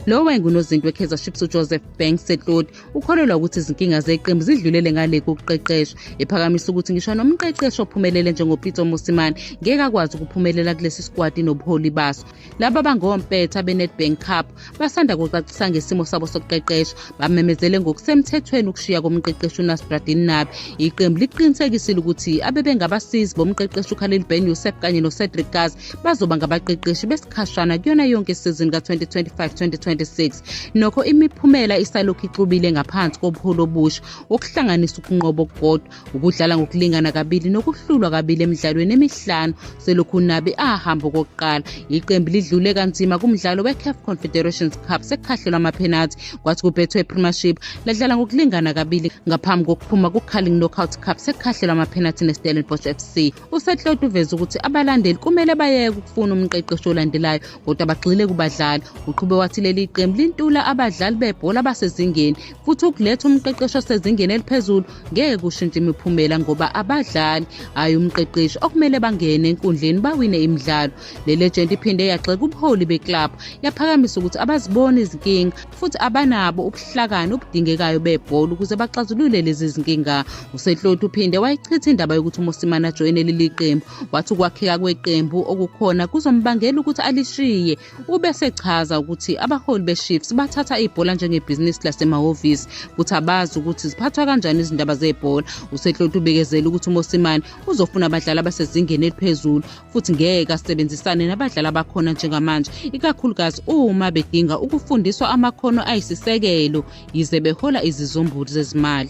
Lo wayengunozinti weKaizer Chiefs uJoseph Banks Setlodi ukholelwa ukuthi izinkinga zeqembu zidlulele ngale kokuqeqeshwa, ephakamisa ukuthi ngisho nomqeqeshi ophumelele njengoPeter Mosimane ngeke akwazi ukuphumelela kulesi squad nobuholi baso. Laba bangompetha beNedbank Cup basanda kucacisa ngesimo sabo sokuqeqeshwa, bamemezele ngokusemthethweni ukushiya komqeqeshi uNasruddin Nabi. Iqembu liqinisekisile ukuthi abebengabasizi bomqeqeshi uKhalil Ben Yusuf kanye noCedric Gazi bazoba ngabaqeqeshi besikhashana kuyona yonke isizini ka-2025-2026. Nokho imiphumela isalokhu ixubile ngaphansi kobuholi obusha, okuhlanganisa ukunqoba okukodwa, ukudlala ngokulingana kabili nokuhlulwa kabili emidlalweni emihlanu selokhu Nabi ahamba okokuqala. Iqembu lidlule kanzima kumdlalo weCAF Confederations Cup sekukhahlelwa amapenalty, kwathi kubhethwe Premiership ladlala ngokulingana kabili ngaphambi kokuphuma kuKarling Knockout Cup sekukhahlelwa amapenalty neStellenbosch FC. uSetlodi uveza ukuthi abalandeli kumele bayeke ukufuna umqeqeshi olandelayo kodwa bagxile kubadlali. Uqhube wathi leli qembu lintula abadlali bebhola basezingeni futhi ukuletha umqeqeshi osezingeni eliphezulu ngeke kushintshe imiphumela ngoba abadlali hayi umqeqeshi okumele bangene enkundleni bawine imidlalo. Le legend iphinde yaxeka ubuholi beclub, yaphakamisa ukuthi abaziboni izinkinga futhi abanabo ubuhlakani obudingekayo bebhola ukuze baxazulule lezi zinkinga. uSetlodi uphinde wayichitha indaba yokuthi uMosimane ajoyine leli qembu, wathi ukwakheka kweqembu okukhona kuzombangela ukuthi alishiye. Ubese chaza ukuthi abaholi beChiefs bathatha ibhola njengebhizinisi lasemahhovisi futhi abazi ukuthi ziphathwa kanjani izindaba zebhola. uSetlodi ubekezela ukuthi uMosimane uzofuna abadlali abasezingeni eliphezulu futhi ngeke asebenzisane nabadlali abakhona njengamanje, ikakhulukazi uma bedinga ukufundiswa amakhono ayisisekelo yize behola izizumbulu zezimali.